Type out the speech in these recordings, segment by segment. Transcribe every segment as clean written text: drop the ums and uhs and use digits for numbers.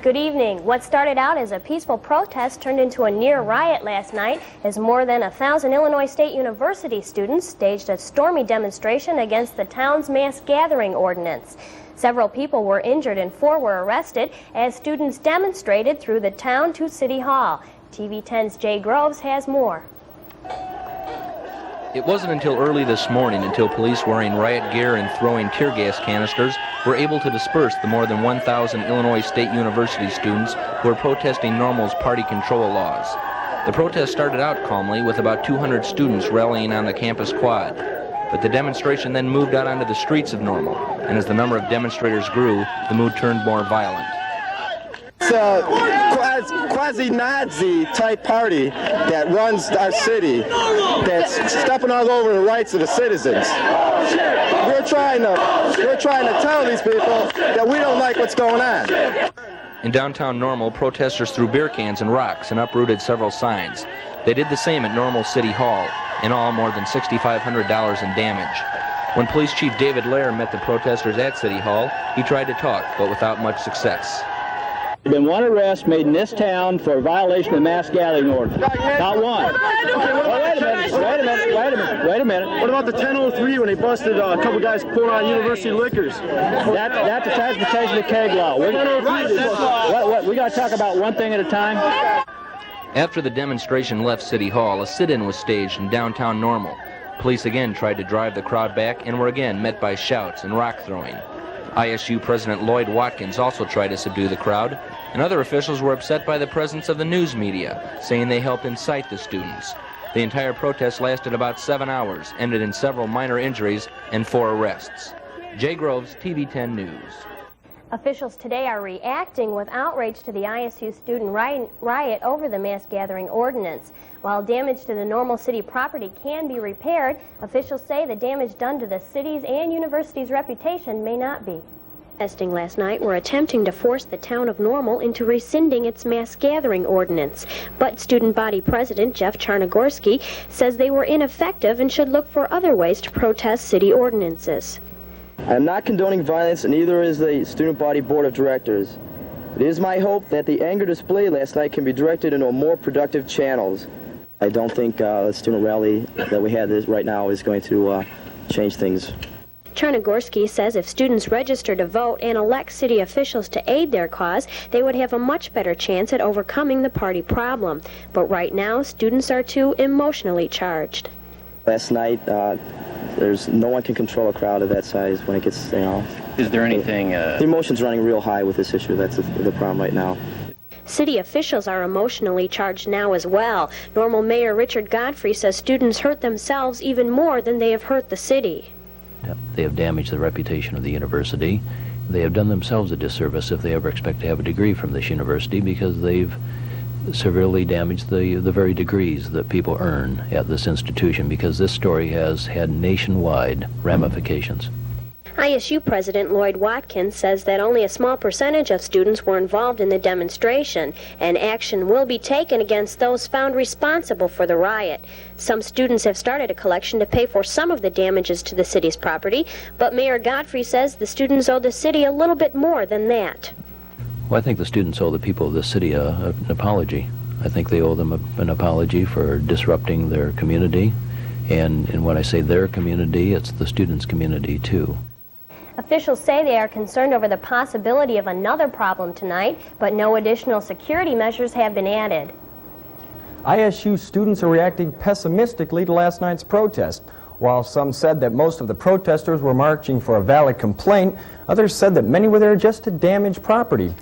Good evening. What started out as a peaceful protest turned into a near riot last night as more than 1,000 Illinois State University students staged a stormy demonstration against the town's mass gathering ordinance. Several people were injured and 4 were arrested as students demonstrated through the town to City Hall. TV-10's Jay Groves has more. It wasn't until early this morning until police wearing riot gear and throwing tear gas canisters were able to disperse the more than 1,000 Illinois State University students who were protesting Normal's party control laws. The protest started out calmly with about 200 students rallying on the campus quad. But the demonstration then moved out onto the streets of Normal, and as the number of demonstrators grew, the mood turned more violent. It's a quasi-Nazi type party that runs our city, that's stepping all over the rights of the citizens. We're trying to tell these people that we don't like what's going on. In downtown Normal, protesters threw beer cans and rocks and uprooted several signs. They did the same at Normal City Hall, in all more than $6,500 in damage. When Police Chief David Lair met the protesters at City Hall, he tried to talk, but without much success. There's been one arrest made in this town for violation of the mass gathering order. Not one. Well, wait a minute. What about the 1003 when they busted a couple guys pouring on university liquors? That's the transportation of keg law. We got to talk about one thing at a time. After the demonstration left City Hall, a sit-in was staged in downtown Normal. Police again tried to drive the crowd back and were again met by shouts and rock throwing. ISU President Lloyd Watkins also tried to subdue the crowd, and other officials were upset by the presence of the news media, saying they helped incite the students. The entire protest lasted about 7 hours, ended in several minor injuries and 4 arrests. Jay Groves, TV-10 News. Officials today are reacting with outrage to the ISU student riot over the mass gathering ordinance. While damage to the Normal City property can be repaired, officials say the damage done to the city's and university's reputation may not be. Protesting last night were attempting to force the town of Normal into rescinding its mass gathering ordinance. But student body president Jeff Charnogorski says they were ineffective and should look for other ways to protest city ordinances. I am not condoning violence, and neither is the Student Body Board of Directors. It is my hope that the anger displayed last night can be directed into more productive channels. I don't think the student rally that we have right now is going to change things. Charnogorski says if students register to vote and elect city officials to aid their cause, they would have a much better chance at overcoming the party problem. But right now, students are too emotionally charged. Last night, there's no one can control a crowd of that size when it gets, Is there anything... The emotion's running real high with this issue. That's the problem right now. City officials are emotionally charged now as well. Normal Mayor Richard Godfrey says students hurt themselves even more than they have hurt the city. They have damaged the reputation of the university. They have done themselves a disservice if they ever expect to have a degree from this university, because they've severely damaged the very degrees that people earn at this institution, because this story has had nationwide ramifications. ISU President Lloyd Watkins says that only a small percentage of students were involved in the demonstration, and action will be taken against those found responsible for the riot. Some students have started a collection to pay for some of the damages to the city's property, but Mayor Godfrey says the students owe the city a little bit more than that. Well, I think the students owe the people of this city an apology. I think they owe them an apology for disrupting their community, and when I say their community, it's the students' community too. Officials say they are concerned over the possibility of another problem tonight, but no additional security measures have been added. ISU students are reacting pessimistically to last night's protest. While some said that most of the protesters were marching for a valid complaint, others said that many were there just to damage property.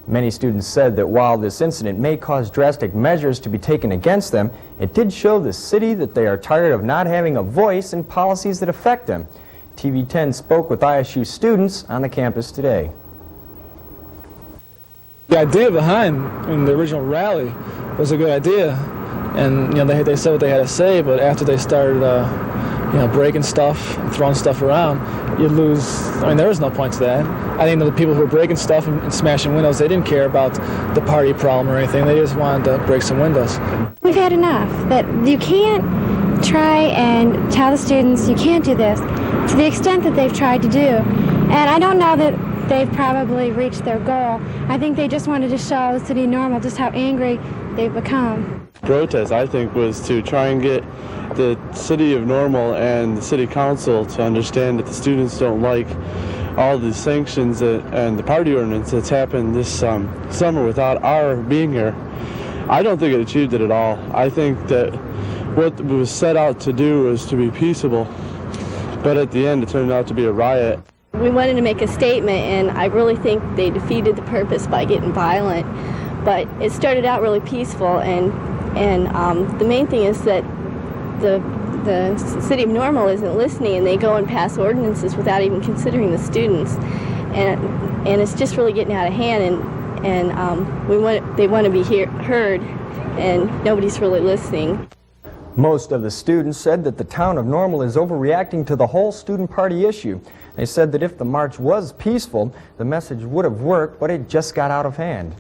Many students said that while this incident may cause drastic measures to be taken against them, it did show the city that they are tired of not having a voice in policies that affect them. TV-10 spoke with ISU students on the campus today. The idea behind the original rally was a good idea, and they said what they had to say, but after they started breaking stuff and throwing stuff around, you'd lose. There was no point to that. I think the people who were breaking stuff and smashing windows, they didn't care about the party problem or anything. They just wanted to break some windows. We've had enough. That you can't try and tell the students you can't do this to the extent that they've tried to do. And I don't know that they've probably reached their goal. I think they just wanted to show City Normal just how angry they've become. Protest, I think, was to try and get the City of Normal and the City Council to understand that the students don't like all the sanctions and the party ordinance that's happened this summer without our being here. I don't think it achieved it at all. I think that what it was set out to do was to be peaceable, but at the end it turned out to be a riot. We wanted to make a statement, and I really think they defeated the purpose by getting violent. But it started out really peaceful, and the main thing is that the City of Normal isn't listening, and they go and pass ordinances without even considering the students, and it's just really getting out of hand. And they want to be heard, and nobody's really listening. Most of the students said that the town of Normal is overreacting to the whole student party issue. They said that if the march was peaceful, the message would have worked, but it just got out of hand.